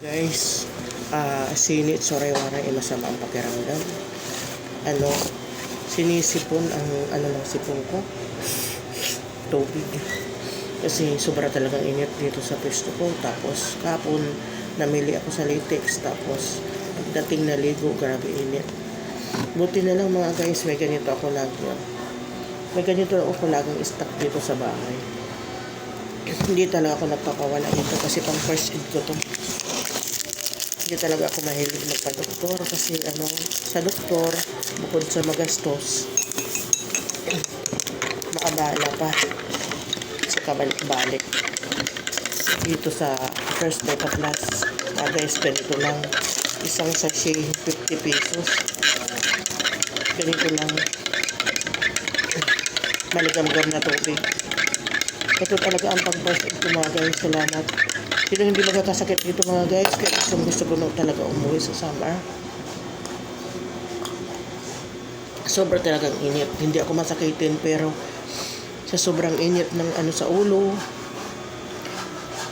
Guys, sinit sore-wara ay masama ang pakiramdam. Ano, sinisipon ang ng sipon ko. Tubig. Kasi sobra talagang init dito sa pwesto ko. Tapos kapon, namili ako sa latex. Tapos pagdating na ligo, grabe init. Buti na lang mga guys, may ganito ako lagi. May ganito ako laging stock dito sa bahay. Hindi talaga ako nagpapawala dito kasi pang first aid ko to. Hindi talaga ako mahilig magpa-doktor kasi sa doktor, bukod sa magastos, makabala pa sa kabalik-balik. Dito sa First Beta Plus, guys, ganito lang. Isang sachet, 50 pesos. Ganito lang. Maligam-gam na tubig. Ito talaga ang pag-first aid ko mga guys. Salamat. Sino hindi magkakasakit dito mga guys, kaya gusto ko na talaga umuwi sa summer. Sobrang talagang init. Hindi ako masakitin pero sa sobrang init ng sa ulo,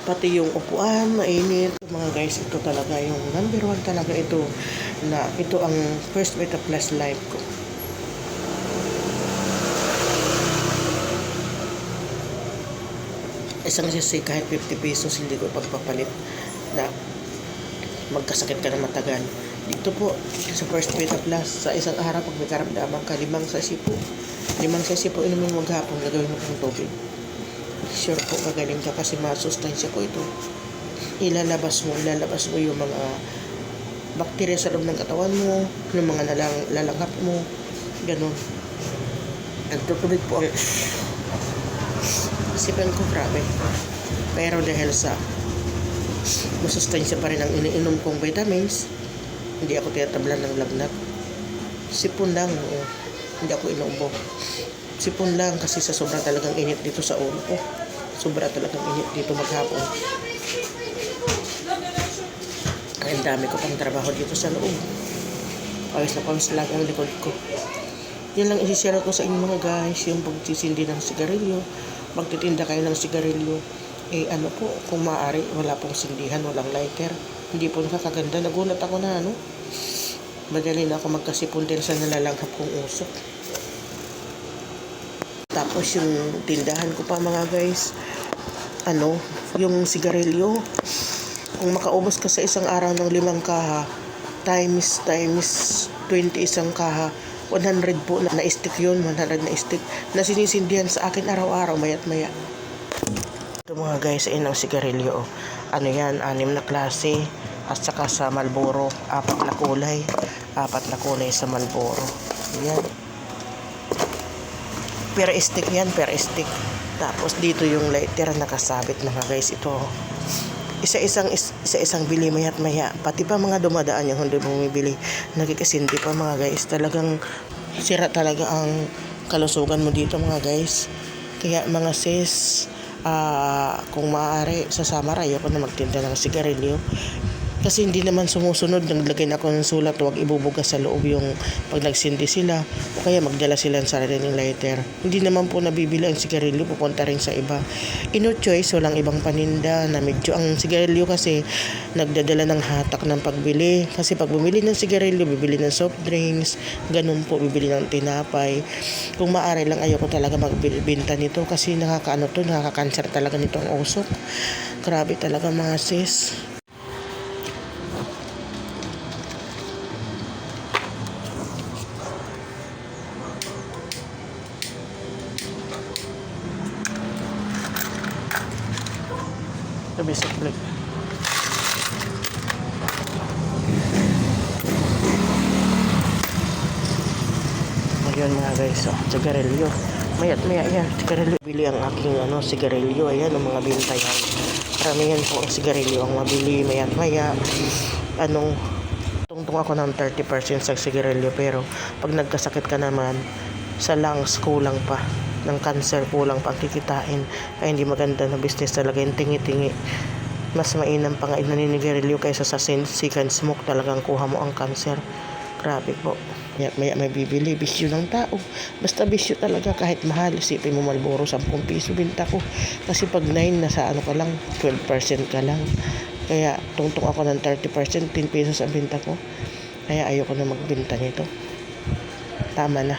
pati yung upuan, mainit. Mga guys, ito talaga yung number 1 talaga ito na ito ang First Beta Plus life ko. Isang sisi kahit 50 pesos hindi ko pagpapalit na magkasakit ka na matagal. Dito po sa First Beta Plus, sa isang araw pag may karamdaman ka, 5 sasi po inumin mo maghapon, gagawin mo ng tubig. Sure po magaling ka kasi masustansya ko ito. Ilalabas mo yung mga bakterya sa loob ng katawan mo, yung mga lalanghap mo, ganun. Nagtutubig po ang sipan ko, grabe. Pero dahil sa masustansya pa rin ang iniinom kong vitamins, hindi ako tinatablan ng lagnat. Sipon lang, hindi ako inuubo. Sipon lang kasi sa sobra talagang init dito sa ulo ko. Sobra talagang init dito maghapon. Ang dami ko pang trabaho dito sa loob. Pawis na pawis lang ang likod ko. Yan lang isishare ko sa inyo mga guys, yung pagsisindi ng sigarilyo. Magtitinda kayo ng sigarilyo, po, kung maaari, wala pong sindihan, walang lighter. Hindi po nakakaganda. Nagulat ako na, madali na ako magkasipon din sa nalalanghap kong usok. Tapos yung tindahan ko pa mga guys, yung sigarilyo, kung makaubos ka sa isang araw ng 5 kaha, times 20 isang kaha, 100 po na stick yun, 100 na stick na sinisindihan sa akin araw-araw, mayat maya. Ito mga guys, ay ng sigarilyo. Yan, 6 na klase. At saka sa Marlboro, 4 na kulay. 4 na kulay sa Marlboro. Yan. Per stick yan, per stick. Tapos dito yung lighter nakasabit mga guys. Ito. Isa-isang bili mayat maya. Pati pa mga dumadaan yung hindi bumibili. Nagkikasindi pa mga guys. Talagang sira talaga ang kalusugan mo dito mga guys. Kaya mga sis, kung maaari sa summer ayoko na magtinda ng sigarilyo. Kasi hindi naman sumusunod. Naglagay na ako ng sulat, huwag ibubugas sa loob yung pag nagsindi sila. O kaya magdala sila ng sariling lighter. Hindi naman po nabibili ang sigarilyo, pupunta rin sa iba. No choice, walang ibang paninda na medyo ang sigarilyo kasi nagdadala ng hatak ng pagbili. Kasi pag bumili ng sigarilyo, bibili ng soft drinks, ganun po, bibili ng tinapay. Kung maaari lang ayoko talaga magbenta nito kasi nakaka-cancer talaga nito ang usok. Grabe talaga mga sis. Basic black. Ayun mga guys, sigarilyo. Mayat maya yan, sigarilyo. Bili ang aking sigarilyo. Ayan ang mga binta yan. Karamihan po ang sigarilyo ang mabili mayat maya. Tungtong ako ng 30% sa sigarilyo, pero pag nagkasakit ka naman sa lungs, kulang pa ng cancer, kulang pang kikitain. Ay hindi maganda na business talaga yung tingi-tingi. Mas mainam pa nga naninigarilyo kaysa sa second smoke. Talagang kuha mo ang cancer. Grabe po. May bibili. Bisyo ng tao. Basta bisyo talaga kahit mahal. Isipin mo Marlboro, 10 piso binta ko. Kasi pag 9, nasa ka lang, 12% ka lang. Kaya tungtong ako ng 30%, 10 pesos ang binta ko. Kaya ayoko na magbenta nito. Tama na.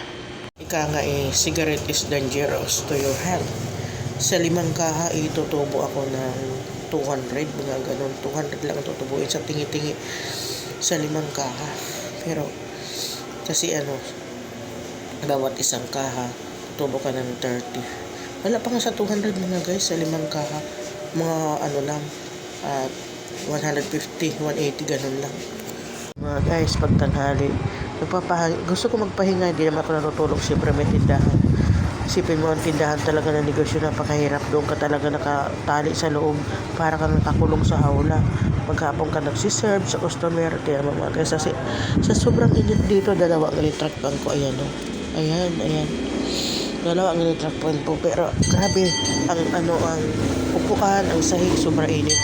Ika nga cigarette is dangerous to your health. Sa 5 kaha, itutubo ako ng 200, mga ganun. 200 lang tutubuin sa tingi-tingi sa 5 kaha. Pero, kasi bawat isang kaha, tubo ka ng 30. Wala pa nga sa 200 mga guys, sa 5 kaha. Mga lang, 150, 180, ganun lang. Mga guys, pag tanghali, gusto ko magpahinga, hindi naman ako natutulog, siyempre may tindahan. Isipin mo ang tindahan talaga na negosyo, napakahirap. Doon ka talaga nakatali sa loob, para ka nakakulong sa hawla. Maghapon ka nagsiserve sa customer. Kaya mga guys, sa sobrang init dito, 2 ang electric fan ko. Ayan ayan 2 ang electric fan po. Pero grabe, ang upuan, ang sahig, sobrang init.